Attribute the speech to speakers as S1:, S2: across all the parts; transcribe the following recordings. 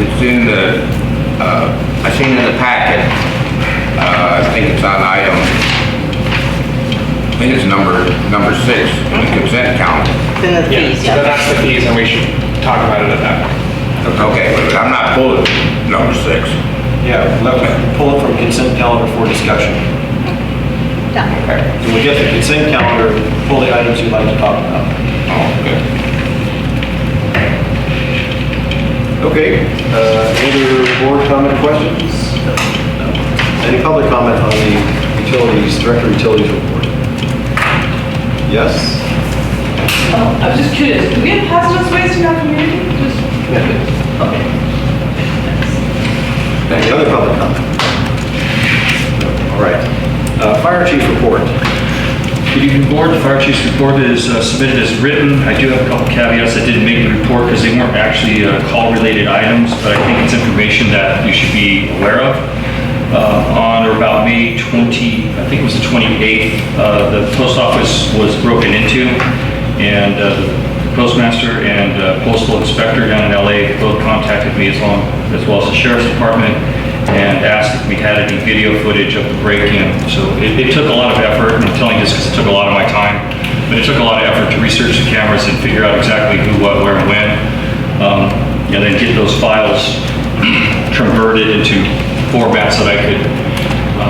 S1: It's in the, I seen in the packet, I think it's on item, I think it's number 6, in the consent calendar.
S2: It's in the fees,
S3: So
S2: yeah.
S3: that's the fees, and we should talk about it at that point.
S1: Okay, but I'm not pulling number 6.
S4: Yeah, pull it from consent calendar for discussion.
S2: Yeah.
S1: Okay.
S4: So we get the consent calendar, pull the items you'd like to talk about.
S1: Oh, okay.
S4: Okay, any other board comment questions? No. Any public comment on the utilities, director of utilities report? Yes?
S5: Oh, I was just curious, do we have hazardous waste in our community? Just, okay.
S4: Any other public comment? No. All right. Fire chief report.
S6: Good evening, board. The fire chief's report is submitted as written. I do have a couple caveats. I didn't make the report because they weren't actually call-related items, but I think it's information that you should be aware of. On or about May 20, I think it was the 28th, the post office was broken into, and the postmaster and postal inspector down in LA both contacted me as well as the sheriff's department and asked if we had any video footage of the break-in. So it took a lot of effort, and I'm telling you this because it took a lot of my time, but it took a lot of effort to research the cameras and figure out exactly who, what, where, and when, and then get those files converted into formats that I could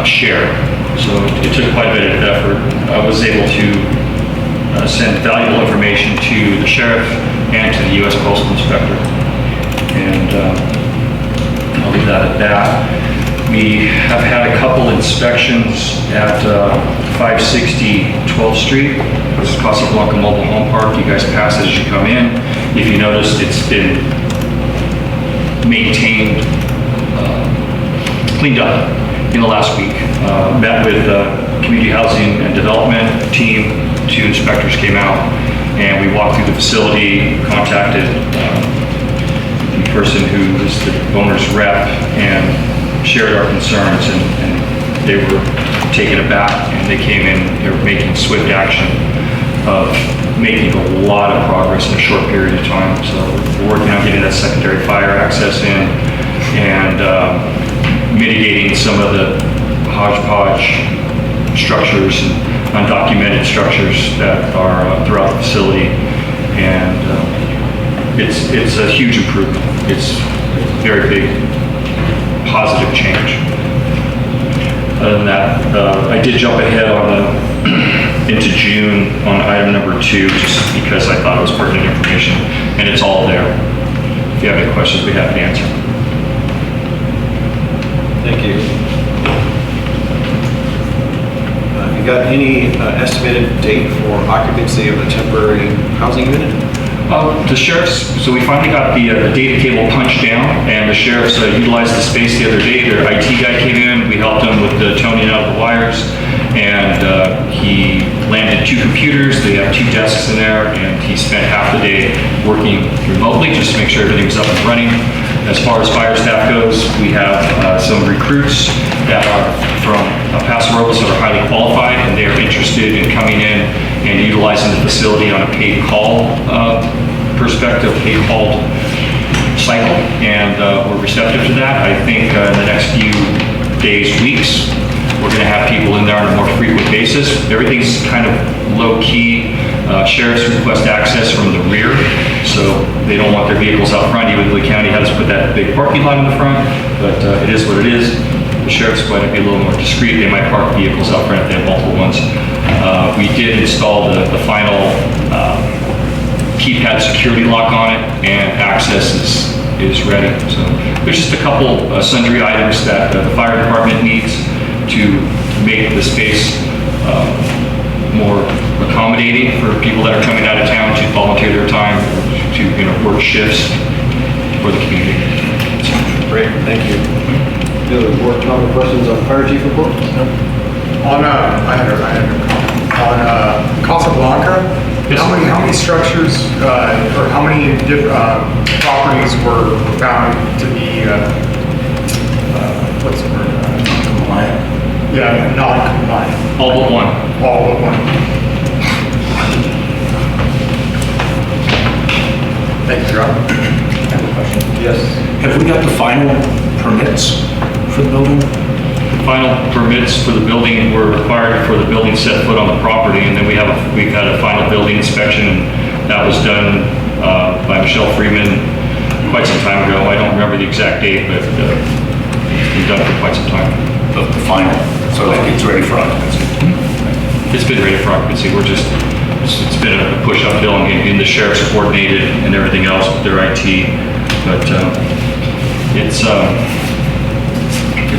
S6: share. So it took quite a bit of effort. I was able to send valuable information to the sheriff and to the U.S. Postal Inspector. And I'll leave that at that. We have had a couple inspections at 560 12th Street. This is Casablanca Mobile Home Park. You guys pass it as you come in. If you noticed, it's been maintained, cleaned up in the last week. Met with the Community Housing and Development team. 2 inspectors came out and we walked through the facility, contacted the person who is the owner's rep and shared our concerns, and they were taken aback, and they came in, they were making swift action of making a lot of progress in a short period of time. So we're working on getting that secondary fire access in and mitigating some of the hodgepodge structures and undocumented structures that are throughout the facility, and it's a huge improvement. It's a very big positive change. Other than that, I did jump ahead on into June on item number 2 just because I thought it was pertinent information, and it's all there. If you have any questions, we have to answer.
S4: Thank you. You got any estimated date for occupancy of the temporary housing unit?
S6: The sheriff's, so we finally got the data cable punched down, and the sheriff's utilized the space the other day. Their IT guy came in, we helped him with the toning out of the wires, and he landed 2 computers. They have 2 desks in there, and he spent half the day working remotely just to make sure everything was up and running. As far as fire staff goes, we have some recruits that are from Paso Robles that are highly qualified, and they are interested in coming in and utilizing the facility on a paid call perspective, paid call cycle, and we're receptive to that. I think in the next few days, weeks, we're going to have people in there on a more frequent basis. Everything's kind of low-key. Sheriffs request access from the rear, so they don't want their vehicles out front, even though the county has put that big parking lot in the front, but it is what it is. The sheriff's going to be a little more discreet. They might park vehicles out front if they have multiple ones. We did install the final keypad security lock on it, and access is ready. So there's just a couple sundry items that the fire department needs to make the space more accommodating for people that are coming out of town to volunteer their time to work shifts for the community.
S4: Great, thank you. Any other board comment questions on the fire chief report? No?
S7: On, I had a comment. On Casablanca,
S6: Yes.
S7: how many structures, or how many properties were found to be, what's the word? Non-compliant? Yeah, non-compliant.
S6: All but one.
S7: All but one. Thank you, Rob.
S8: I have a question.
S4: Yes.
S8: Have we got the final permits for the building?
S6: Final permits for the building were required for the building set foot on the property, and then we've had a final building inspection, and that was done by Michelle Freeman quite some time ago. I don't remember the exact date, but it's been done for quite some time.
S8: The final, so that it's ready for occupancy?
S6: It's been ready for occupancy. It's been a push uphill and getting the sheriff's coordinated and everything else with their IT, but it's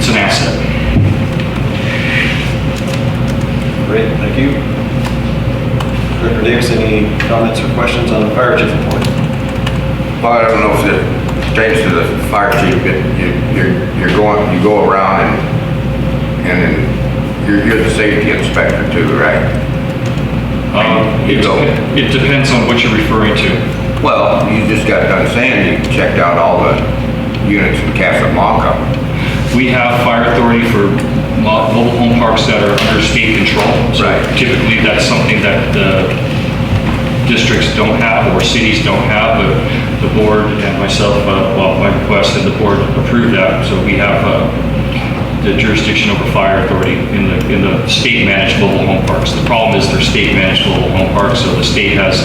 S6: an asset.
S4: Great, thank you. Director Davis, any comments or questions on the fire chief report?
S1: Well, I don't know if it pertains to the fire chief, but you go around and then you're the safety inspector too, right?
S6: It depends on what you're referring to.
S1: Well, you just got done saying you checked out all the units in Casablanca.
S6: We have fire authority for mobile home parks that are under state control. So
S1: Right.
S6: typically that's something that the districts don't have or cities don't have, but the board and myself, my request and the board approved that. So we have the jurisdiction over fire authority in the state managed mobile home parks. The problem is they're state managed mobile home parks, so the state has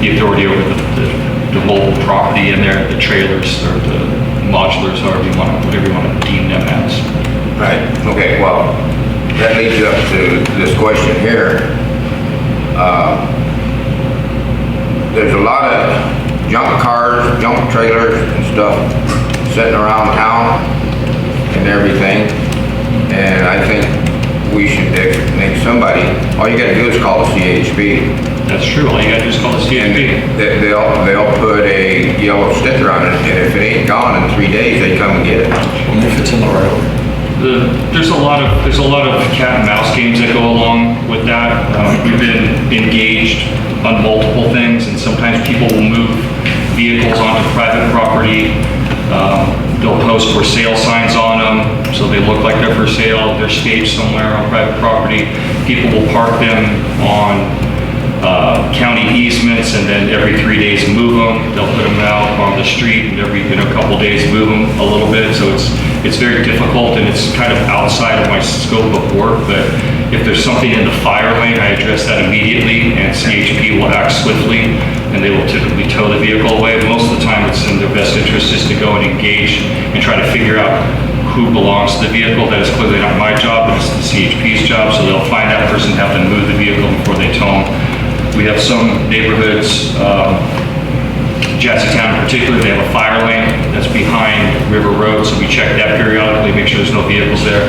S6: the authority over the mobile property in there, the trailers or the modulars, whatever you want to deem them as.
S1: Right, okay, well, that leads you up to this question here. There's a lot of junk cars, junk trailers and stuff sitting around town and everything. And I think we should make somebody, all you gotta do is call the CHP.
S6: That's true. All you gotta do is call the CHP.
S1: They'll put a yellow sticker on it, and if it ain't gone in 3 days, they come and get it.
S8: Only if it's in the right order.
S6: There's a lot of cat and mouse games that go along with that. We've been engaged on multiple things, and sometimes people will move vehicles onto private property. They'll post for sale signs on them, so they look like they're for sale. They're staged somewhere on private property. People will park them on county easements, and then every 3 days move them. They'll put them out on the street, and every couple days move them a little bit. So it's very difficult, and it's kind of outside of my scope of work. But if there's something in the fire lane, I address that immediately, and CHP will act swiftly, and they will typically tow the vehicle away. Most of the time, it's in their best interest just to go and engage and try to figure out who belongs to the vehicle. That is clearly not my job, but it's the CHP's job. So they'll find that person, have them move the vehicle before they tow them. We have some neighborhoods, Jackson in particular, they have a fire lane that's behind River Road, so we check that periodically, make sure there's no vehicles there.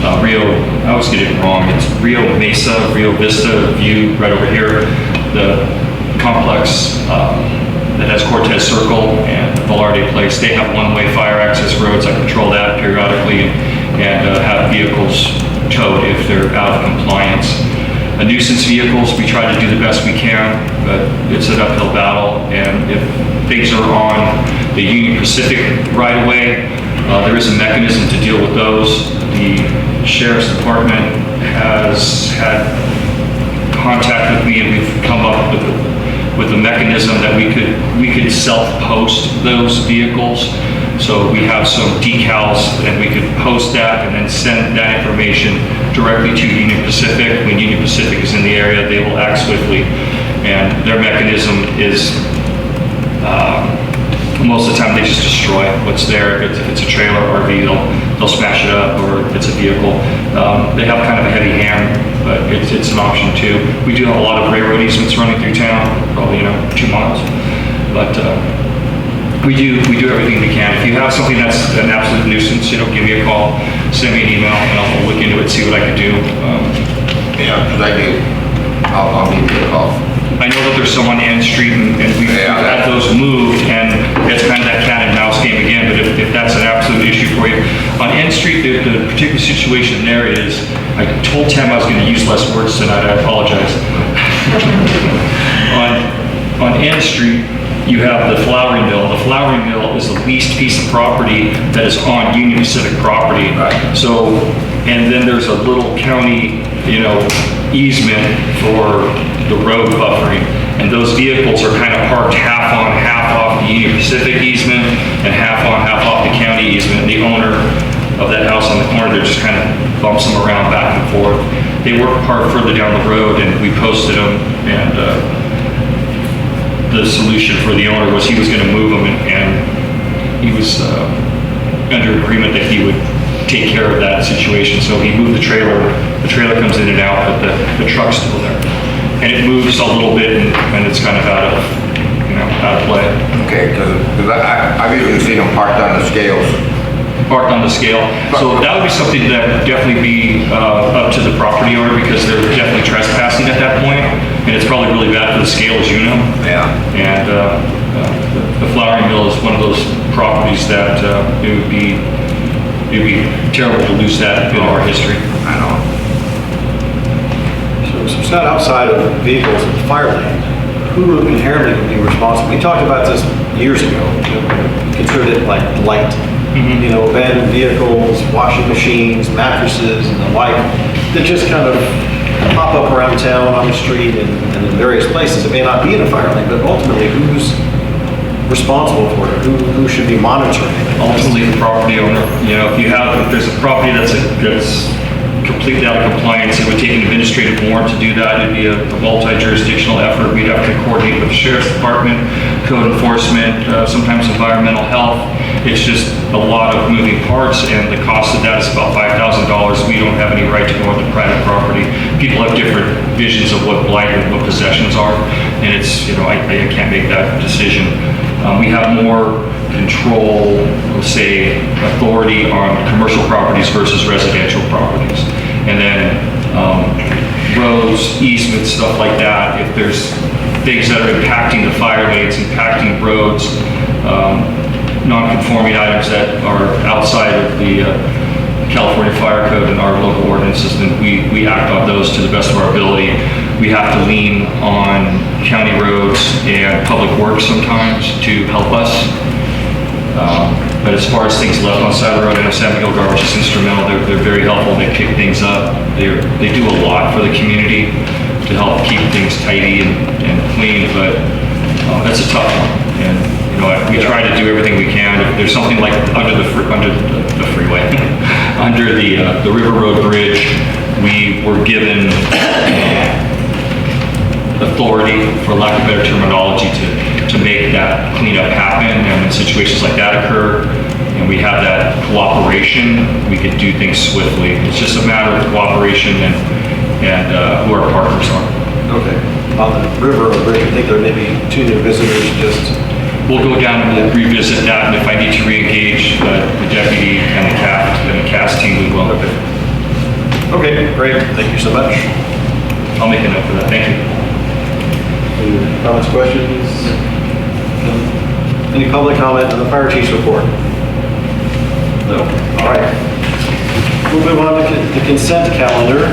S6: I always get it wrong, it's Rio Mesa, Rio Vista View, right over here. The complex that has Cortez Circle and Velarde Place, they have one-way fire access roads. I patrol that periodically and have vehicles towed if they're out of compliance. Nuisance vehicles, we try to do the best we can, but it's an uphill battle. And if things are on the Union Pacific right-of-way, there is a mechanism to deal with those. The Sheriff's Department has had contact with me, and we've come up with a mechanism that we could self-post those vehicles. So we have some decals, and we could post that and then send that information directly to Union Pacific. When Union Pacific is in the area, they will act swiftly. And their mechanism is, most of the time they just destroy what's there. If it's a trailer or RV, they'll smash it up, or if it's a vehicle. They have kind of a heavy hand, but it's an option too. We do have a lot of railroad easements running through town, probably 2 miles. But we do everything we can. If you have something that's an absolute nuisance, give me a call, send me an email, and I'll look into it, see what I can do.
S1: Yeah, because I do. I'll give you a call.
S6: I know that there's some on N Street, and we've had those moved, and it's kind of that cat and mouse game again, but if that's an absolute issue for you. On N Street, the particular situation there is, I told Tim I was going to use less words tonight, I apologize. On N Street, you have the flouring mill. The flouring mill is the leased piece of property that is on Union Pacific property.
S1: Right.
S6: So, and then there's a little county, easement for the road buffering. And those vehicles are kind of parked half on, half off the Union Pacific easement and half on, half off the county easement. The owner of that house on the corner, there just kind of bumps them around back and forth. They were parked further down the road and we posted them, and the solution for the owner was he was gonna move them, and he was under agreement that he would take care of that situation. So he moved the trailer comes in and out, but the truck's still there. And it moves a little bit and it's kind of out of play.
S1: Okay, because I've even seen them parked on the scales.
S6: Parked on the scale. So that would be something that would definitely be up to the property owner, because they're definitely trespassing at that point, and it's probably really bad for the scale, as you know.
S1: Yeah.
S6: And the flouring mill is one of those properties that it would be terrible to lose that in our history.
S1: I know.
S4: So it's not outside of vehicles in the fire lane. Who inherently would be responsible? We talked about this years ago. Considered it like light. You know, abandoned vehicles, washing machines, mattresses, and the like, that just kind of pop up around town, on the street, and in various places. It may not be in a fire lane, but ultimately, who's responsible for it? Who should be monitoring it?
S6: Ultimately, the property owner. You know, if there's a property that's completely out of compliance, it would take an administrative warrant to do that. It'd be a multi-jurisdictional effort. We'd have to coordinate with the sheriff's department, code enforcement, sometimes environmental health. It's just a lot of moving parts, and the cost of that is about $5,000. We don't have any right to go on the private property. People have different visions of what blight and what possessions are, and it's, you know, I can't make that decision. We have more control, let's say, authority on commercial properties versus residential properties. And then roads, easements, stuff like that, if there's things that are impacting the fire lanes, impacting roads, non-conforming items that are outside of the California Fire Code and our local ordinances, then we act on those to the best of our ability. We have to lean on county roads and public works sometimes to help us. But as far as things left on the side of the road, I know San Miguel Garbage is instrumental. They're very helpful. They pick things up. They do a lot for the community to help keep things tidy and clean, but that's a tough one. And you know, we try to do everything we can. If there's something like under the freeway, under the River Road Bridge, we were given authority, for lack of better terminology, to make that cleanup happen. And when situations like that occur, and we have that cooperation, we could do things swiftly. It's just a matter of cooperation and who our partners are.
S4: Okay. On the River Road Bridge, I think there may be 2 new visitors just...
S6: We'll go down and we'll revisit that, and if I need to re-engage the deputy and the CAS team, we will.
S4: Okay, great. Thank you so much.
S6: I'll make a note for that. Thank you.
S4: Any comments, questions? Any public comment on the fire chief's report? No? All right. We'll move on to the consent calendar.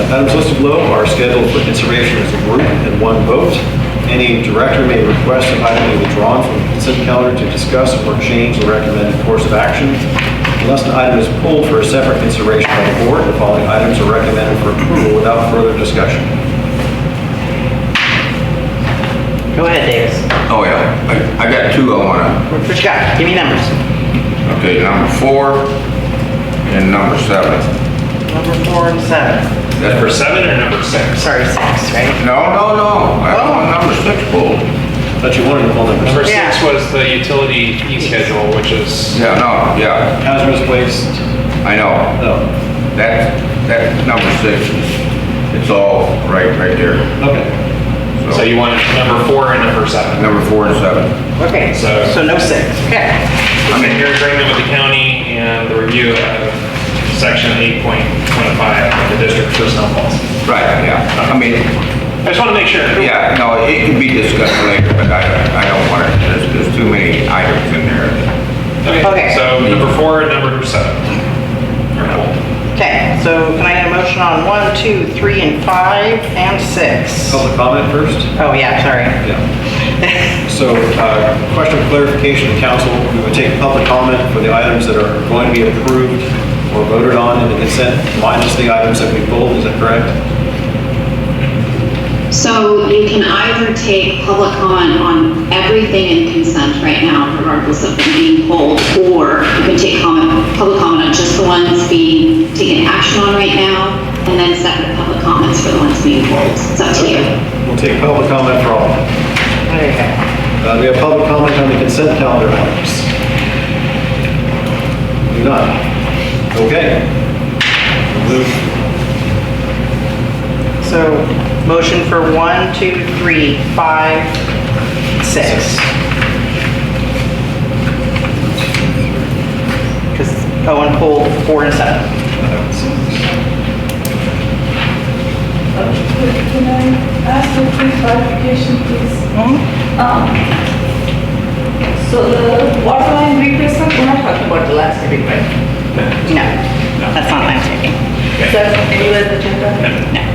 S4: Items listed below are scheduled for consideration as a group in one vote. Any director may request an item be withdrawn from the consent calendar to discuss or change the recommended course of action. Unless an item is pulled for a separate consideration by the board, the following items are recommended for approval without further discussion.
S2: Go ahead, Davis.
S1: Oh, yeah. I got 2 I want to...
S2: What you got? Give me numbers.
S1: Okay, number 4 and number 7.
S2: Number 4 and 7.
S1: That's
S3: Number 7 or number 6?
S2: Sorry, 6, right?
S1: No. I want number 6 pulled.
S4: But you wanted to pull numbers.
S3: Number 6
S2: Yeah.
S3: was the utility fee schedule, which is,
S1: Yeah, no, yeah,
S4: Hazardous waste.
S1: I know.
S4: No.
S1: That number 6 it's all right there.
S4: Okay.
S3: so you wanted number 4 and number 7.
S1: Number 4 and 7.
S2: Okay,
S3: So-
S2: so no 6. Okay.
S3: I'm in your agreement with the county and the review of section 8.25 of the district personnel policy.
S1: Right, yeah. I mean,
S3: I just want to make sure.
S1: yeah, no, it can be discussed later, but I don't want it. There's too many items in there.
S2: Okay.
S3: So number 4 and number 7. Are pulled.
S2: Okay, so can I get a motion on 1, 2, 3, and 5, and 6?
S4: Public comment first?
S2: Oh, yeah, sorry.
S4: Yeah. So, question of clarification, council, we would take public comment for the items that are going to be approved or voted on in the consent minus the items that we pulled, is that correct?
S9: So you can either take public comment on everything in consent right now, regardless of them being pulled, or you can take public comment on just the ones being taken action on right now, and then separate public comments for the ones being pulled. It's up to you.
S4: We'll take public comment for all of them.
S2: There you go.
S4: We have public comment on the consent calendar items. None. Okay. Move.
S2: So, motion for 1, 2, 3, 5, 6. Because Owen pulled 4 and 7.
S5: Can I ask a quick clarification, please? So the water line replacement, we're not talking about the landscaping, right?
S2: No, that's not landscaping.
S5: Is that anywhere in the agenda?
S2: No.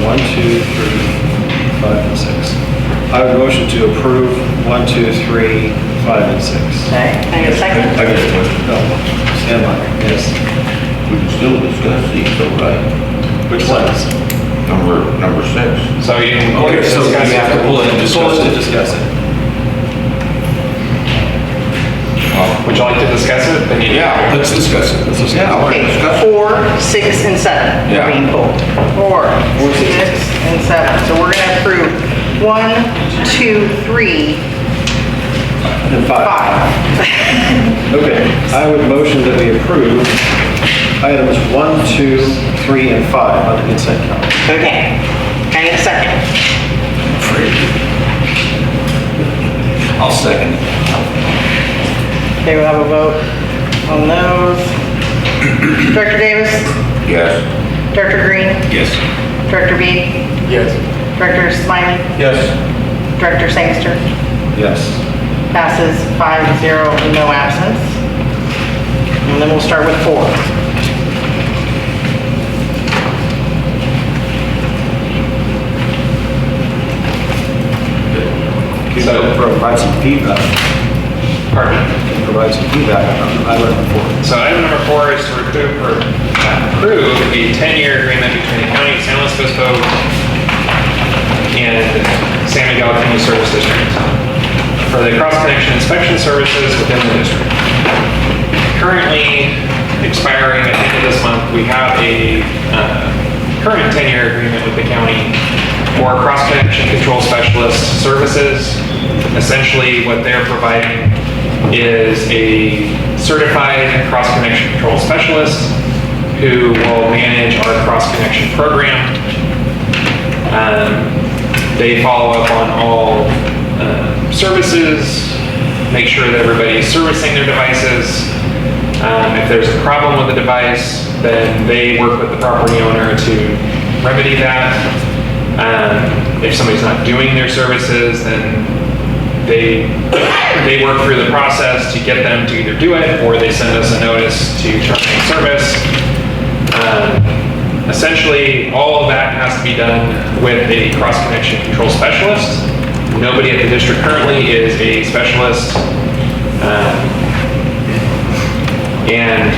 S4: One, 2, 3, 5, and 6. I would motion to approve 1, 2, 3, 5, and 6.
S2: Okay, can I get a second?
S1: I got a question.
S4: No, stand by, yes.
S1: We can still discuss these, though, right?
S4: Which ones?
S1: Number 6.
S3: So you can.
S8: Okay, so we have to pull it and
S4: Pull
S8: discuss
S4: it to
S8: it.
S4: discuss it.
S3: Would you like to discuss it? Then you.
S1: Yeah.
S8: Let's discuss it. Let's discuss
S1: Yeah, I
S8: it.
S1: want to
S2: Okay,
S1: discuss.
S2: 4, 6, and 7
S1: Yeah.
S2: are being pulled. 4, 6, and 7. So we're gonna approve 1, 2, 3,
S4: And 5.
S2: 5.
S4: Okay, I would motion that we approve items 1, 2, 3, and 5 on the consent calendar.
S2: Okay, can I get a second?
S8: I'll second.
S2: Okay, we'll have a vote on those. Director Davis?
S1: Yes.
S2: Director Green?
S8: Yes.
S2: Director Beat?
S7: Yes.
S2: Director Smiley?
S1: Yes.
S2: Director Sangster?
S4: Yes.
S2: Passes 5-0, no absence. And then we'll start with 4.
S4: Can
S3: So-
S4: you provide some feedback?
S3: Pardon?
S4: Can you provide some feedback on item 4?
S3: So item number 4 is to approve a 10-year agreement between the County of San Luis Obispo and San Miguel County Service District for the cross-connection inspection services within the district. Currently expiring at the end of this month, we have a current 10-year agreement with the county for cross-connection control specialist services. Essentially, what they're providing is a certified cross-connection control specialist who will manage our cross-connection program. They follow up on all services, make sure that everybody's servicing their devices. If there's a problem with the device, then they work with the property owner to remedy that. If somebody's not doing their services, then they work through the process to get them to either do it, or they send us a notice to terminate service. Essentially, all of that has to be done with a cross-connection control specialist. Nobody at the district currently is a specialist. And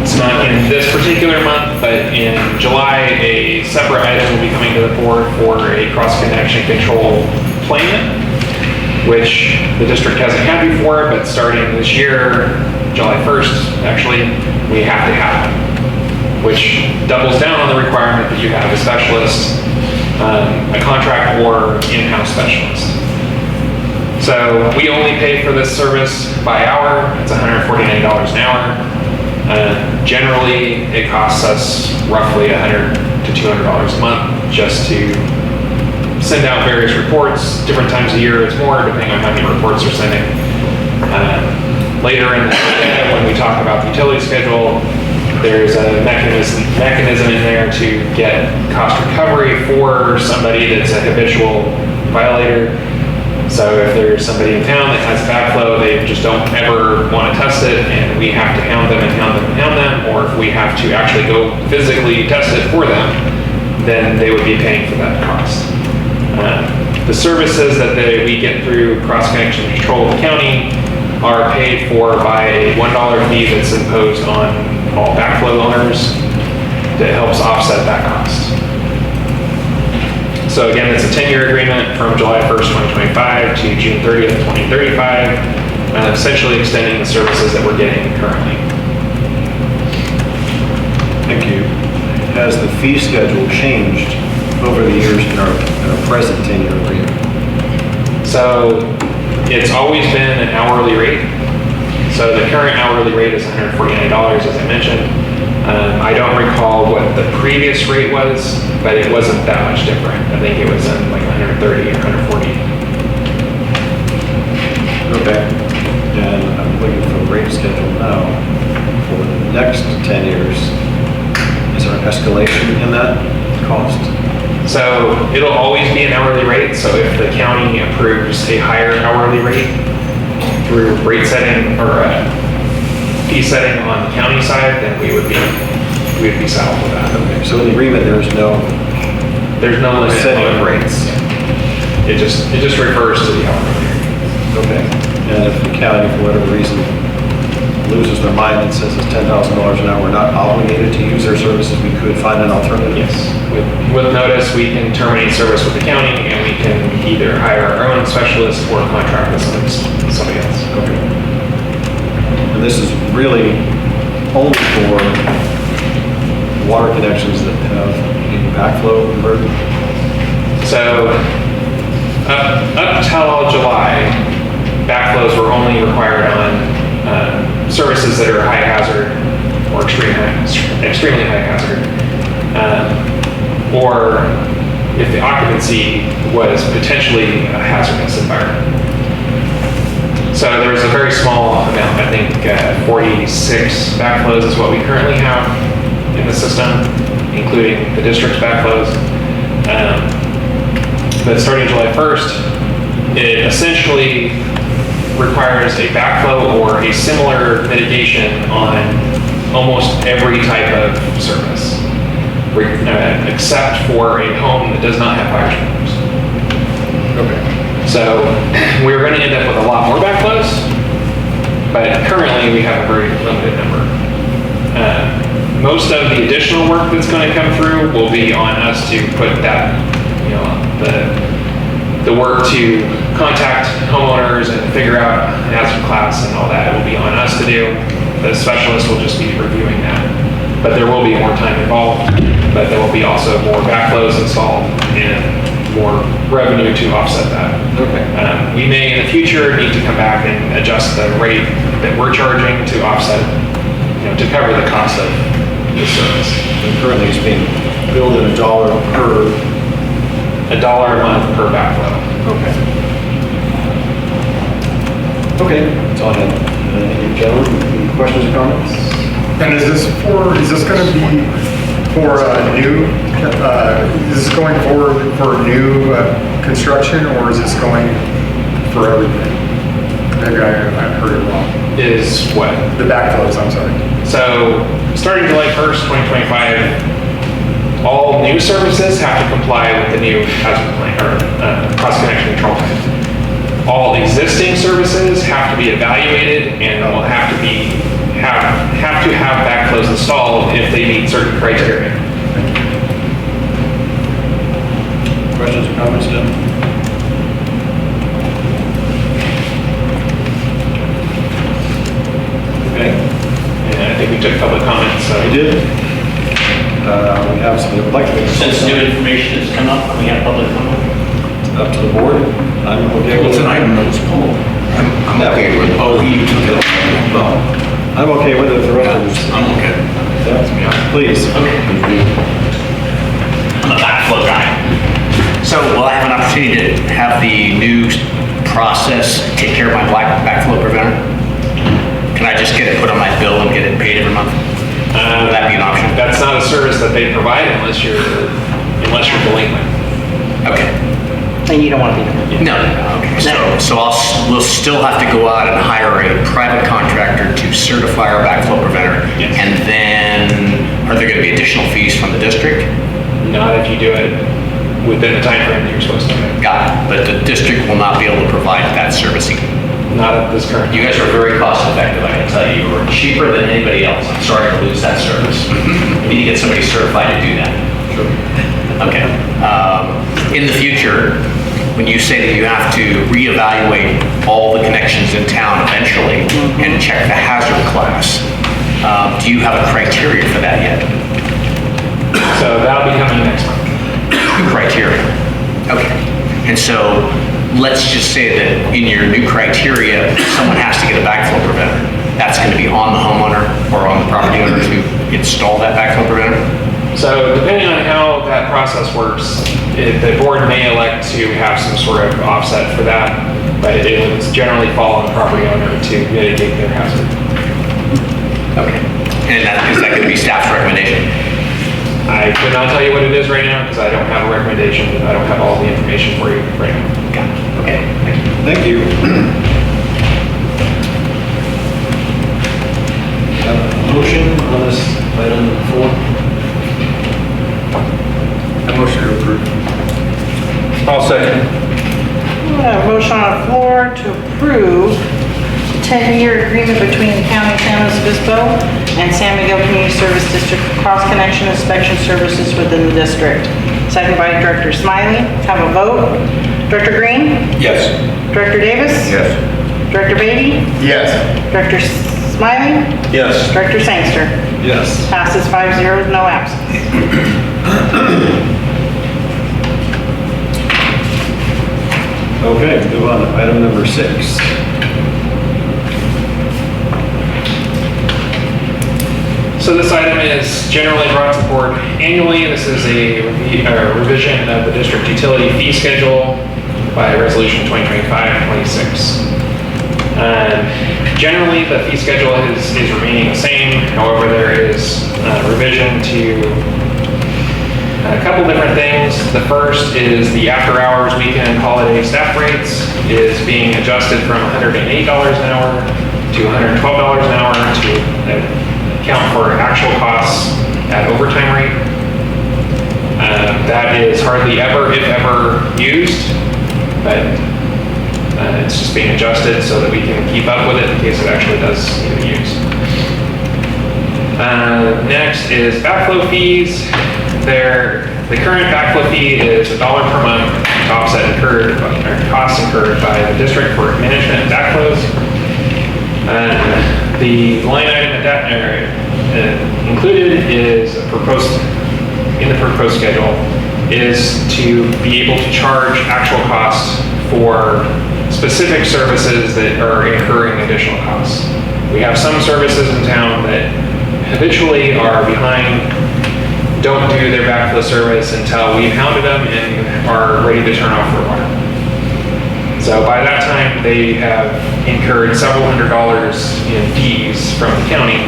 S3: it's not in this particular month, but in July, a separate item will be coming to the board for a cross-connection control plan, which the district hasn't had before, but starting this year, July 1st, actually, we have to have it, which doubles down on the requirement that you have a specialist, a contract or in-house specialist. So we only pay for this service by hour. It's $149 an hour. Generally, it costs us roughly $100 to $200 a month just to send out various reports. Different times of year, it's more depending on how many reports we're sending. Later in the agenda, when we talk about the utility schedule, there's a mechanism in there to get cost recovery for somebody that's a habitual violator. So if there's somebody in town that has backflow, they just don't ever want to test it, and we have to hound them and hound them and hound them, or if we have to actually go physically test it for them, then they would be paying for that cost. The services that we get through cross-connection control of the county are paid for by a $1 fee that's imposed on all backflow owners that helps offset that cost. So again, it's a 10-year agreement from July 1st, 2025 to June 30th, 2035, essentially extending the services that we're getting currently.
S4: Thank you. Has the fee schedule changed over the years in our present 10-year agreement?
S3: So it's always been an hourly rate. So the current hourly rate is $149, as I mentioned. I don't recall what the previous rate was, but it wasn't that much different. I think it was in like 130 or 140.
S4: Okay. And I'm looking for the rate schedule now for the next 10 years. Is there an escalation in that cost?
S3: So it'll always be an hourly rate. So if the county approves a higher hourly rate through rate setting or fee setting on the county side, then we would be saddled with that.
S4: Okay. So in the agreement, there's no
S3: limit
S4: setting
S3: on
S4: of rates.
S3: It just refers to the hourly rate.
S4: Okay. And if the county, for whatever reason, loses their mind and says it's $10,000 an hour, we're not obligated to use their services, we could find an alternative?
S3: Yes. With notice, we can terminate service with the county, and we can either hire our own specialist or contract with somebody else.
S4: Okay. And this is really only for water connections that have a backflow conversion?
S3: So up till July, backflows were only required on services that are high hazard or extremely high hazard, or if the occupancy was potentially a hazardous environment. So there was a very small amount, I think 46 backflows is what we currently have in the system, including the district's backflows. But starting July 1st, it essentially requires a backflow or a similar mitigation on almost every type of service, except for a home that does not have fire sprinklers.
S4: Okay.
S3: So we're going to end up with a lot more backflows, but currently we have a very limited number. Most of the additional work that's going to come through will be on us to put that, the work to contact homeowners and figure out hazard class and all that. It will be on us to do. The specialist will just be reviewing that. But there will be more time involved, but there will be also more backflows installed and more revenue to offset that.
S4: Okay.
S3: We may in the future need to come back and adjust the rate that we're charging to offset, to cover the cost of the service.
S4: And currently it's being billed at $1 per...
S3: $1 a month per backflow.
S4: Okay. Okay, that's all I had. Any gentlemen, any questions or comments?
S7: And is this going to be for new, is this going forward for new construction, or is this going for everything? Maybe I heard it wrong.
S3: Is what?
S7: The backflows, I'm sorry.
S3: So starting July 1st, 2025, all new services have to comply with the new hazard plan or cross-connection control plan. All existing services have to be evaluated and will have to have backflows installed if they meet certain criteria.
S4: Questions or comments, Jim? Okay.
S3: And I think we took public comments, so.
S4: We did. We have somebody who would like to make a
S8: Since new information has come up, can we have public comment?
S4: Up to the board. I'm okay with
S8: It's
S4: it.
S8: an item that's pulled.
S1: I'm okay with it.
S8: Oh, you took it. Well,
S4: I'm okay with it if the rest of us.
S8: I'm okay.
S4: Yeah, please.
S8: Okay. I'm a backflow guy. So will I have an opportunity to have the new process take care of my backflow preventer? Can I just get it put on my bill and get it paid every month? Would that be an option?
S3: That's not a service that they provide unless you're delinquent.
S8: Okay.
S2: And you don't want to be there.
S8: No. Okay. So we'll still have to go out and hire a private contractor to certify our backflow preventer.
S3: Yes.
S8: And then are there going to be additional fees from the district?
S3: Not if you do it within the time frame that you're supposed to make.
S8: Got it. But the district will not be able to provide that servicing.
S3: Not at this current.
S8: You guys are very cost effective, I can tell you. You are cheaper than anybody else. I'm sorry to lose that service. We need to get somebody certified to do that.
S4: Sure.
S8: Okay. In the future, when you say that you have to reevaluate all the connections in town eventually and check the hazard class, do you have a criteria for that yet?
S3: So that'll be coming next month.
S8: Criteria. Okay. And so let's just say that in your new criteria, someone has to get a backflow preventer. That's going to be on the homeowner or on the property owner to install that backflow preventer?
S3: So depending on how that process works, the board may elect to have some sort of offset for that, but it would generally fall on the property owner to mitigate their hazard.
S8: Okay. And is that going to be staff's recommendation?
S3: I could not tell you what it is right now because I don't have a recommendation. I don't have all the information for you right now.
S8: Got it. Okay.
S4: Thank you. Have a motion on this item 4?
S1: A motion to approve. I'll second.
S2: We have a motion on the floor to approve the 10-year agreement between the County of San Luis Obispo and San Miguel Community Service District for cross-connection inspection services within the district. Second by Director Smiley. Have a vote. Director Green?
S1: Yes.
S2: Director Davis?
S1: Yes.
S2: Director Beatty?
S7: Yes.
S2: Director Smiley?
S4: Yes.
S2: Director Sangster?
S4: Yes.
S2: Passes 5-0, no absence.
S4: Okay, move on to item number 6.
S3: So this item is generally brought to the board annually. This is a revision of the district utility fee schedule by resolution 2025-26. Generally, the fee schedule is remaining the same. However, there is a revision to a couple different things. The first is the after-hours weekend holiday staff rates is being adjusted from $108 an hour to $112 an hour to account for actual costs at overtime rate. That is hardly ever, if ever, used, but it's just being adjusted so that we can keep up with it in case it actually does get used. Next is backflow fees. The current backflow fee is $1 per month to offset costs incurred by the district for management of backflows. The line item included is in the proposed schedule is to be able to charge actual costs for specific services that are incurring additional costs. We have some services in town that habitually are behind, don't do their backflow service until we've hounded them and are ready to turn off their water. So by that time, they have incurred several $100s in fees from the county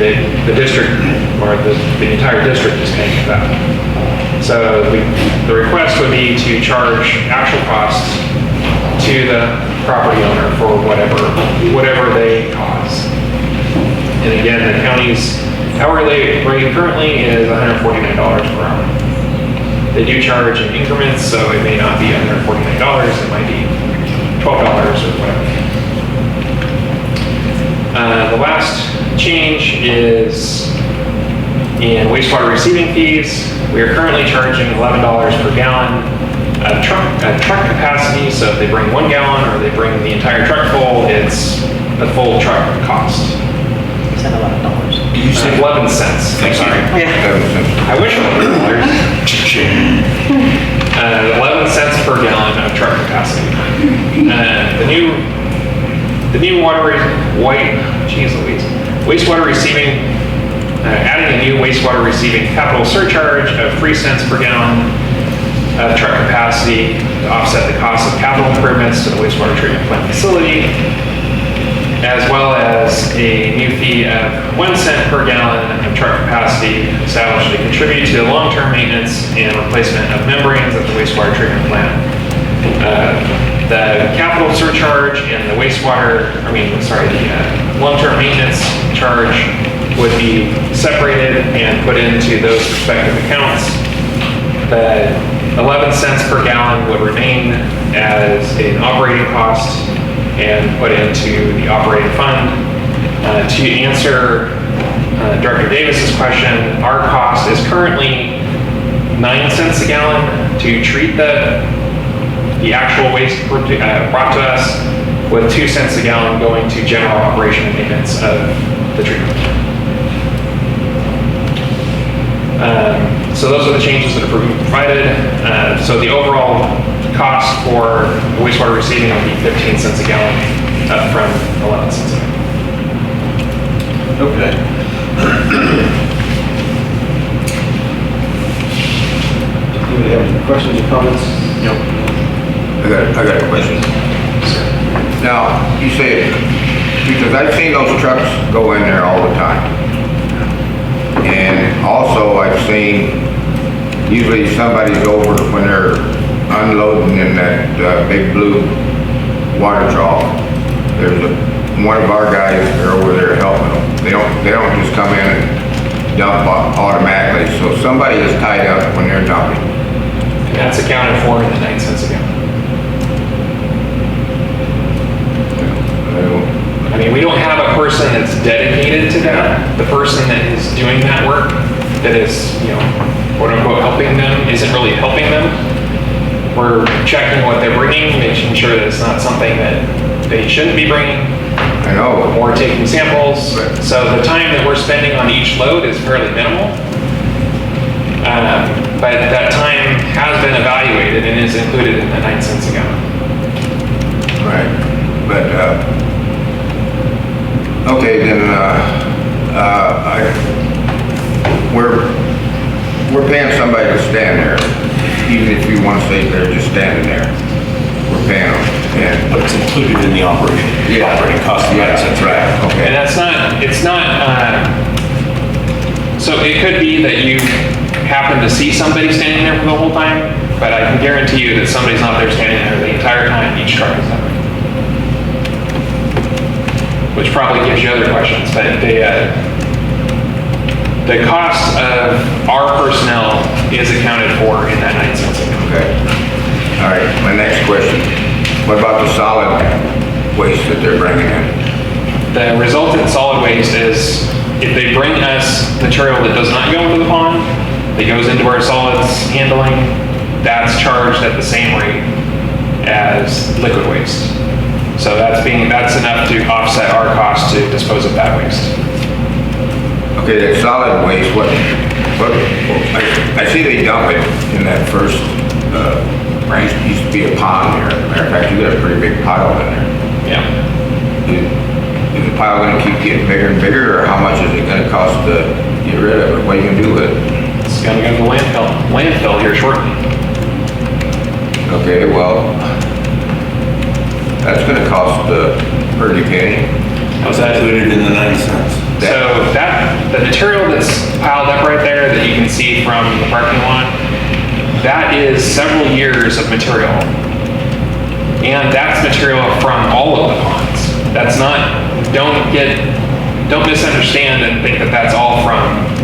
S3: that the district, or the entire district is paying for that. So the request would be to charge actual costs to the property owner for whatever they cause. And again, the county's hourly rate currently is $149 per hour. They do charge in increments, so it may not be $149, it might be $12 or whatever. The last change is in wastewater receiving fees. We are currently charging $11 per gallon of truck capacity, so if they bring 1 gallon or they bring the entire truck full, it's the full truck cost.
S2: You said $11.
S3: You said 11 cents. I'm sorry. I wish it was $11. 11 cents per gallon of truck capacity. The new wastewater receiving, adding a new wastewater receiving capital surcharge of 3 cents per gallon of truck capacity to offset the cost of capital improvements to the wastewater treatment plant facility, as well as a new fee of 1 cent per gallon of truck capacity established to contribute to the long-term maintenance and replacement of membranes at the wastewater treatment plant. The capital surcharge and the the long-term maintenance charge would be separated and put into those respective accounts. The 11 cents per gallon would remain as an operating cost and put into the operating fund. To answer Director Davis's question, our cost is currently 9 cents a gallon to treat the actual waste brought to us, with 2 cents a gallon going to general operation and maintenance of the treatment. So those are the changes that are provided. So the overall cost for wastewater receiving will be 15 cents a gallon, up from 11 cents a gallon.
S4: Okay. Anybody have any questions or comments?
S1: Yep. I got a question. Now, you say, because I've seen those trucks go in there all the time. And also I've seen, usually somebody's over when they're unloading in that big blue water trough. There's one of our guys, they're over there helping them. They don't just come in and dump automatically. So somebody is tied up when they're dumping.
S3: And that's accounted for in the 9 cents a gallon. I mean, we don't have a person that's dedicated to that. The person that is doing that work, that is, quote unquote, helping them, isn't really helping them. We're checking what they're bringing, making sure that it's not something that they shouldn't be bringing.
S1: I know.
S3: Or taking samples. So the time that we're spending on each load is fairly minimal. But that time has been evaluated and is included in the 9 cents a gallon.
S1: Right. But, okay, then, we're paying somebody to stand there, even if you want to say they're just standing there. We're paying them,
S10: But it's included in the operating cost of 9 cents.
S1: right, okay.
S3: And it's not, so it could be that you happen to see somebody standing there for the whole time, but I can guarantee you that somebody's not there standing there the entire time each truck is up. Which probably gives you other questions, but the cost of our personnel is accounted for in that 9 cents a gallon.
S1: Okay. All right, my next question. What about the solid waste that they're bringing in?
S3: The resultant solid waste is, if they bring us material that does not go into the pond, that goes into our solids handling, that's charged at the same rate as liquid waste. So that's enough to offset our cost to dispose of that waste.
S1: Okay, that solid waste, I see they dump it in that first, used to be a pond there. Matter of fact, you got a pretty big pile in there.
S3: Yeah.
S1: Is the pile gonna keep getting bigger and bigger, or how much is it gonna cost to get rid of it? What are you gonna do with it?
S3: It's gonna go to the landfill here shortly.
S1: Okay, well, that's gonna cost a pretty penny.
S10: Was that included in the 9 cents?
S3: So the material that's piled up right there that you can see from the parking lot, that is several years of material. And that's material from all of the ponds. That's not, don't misunderstand and think that that's all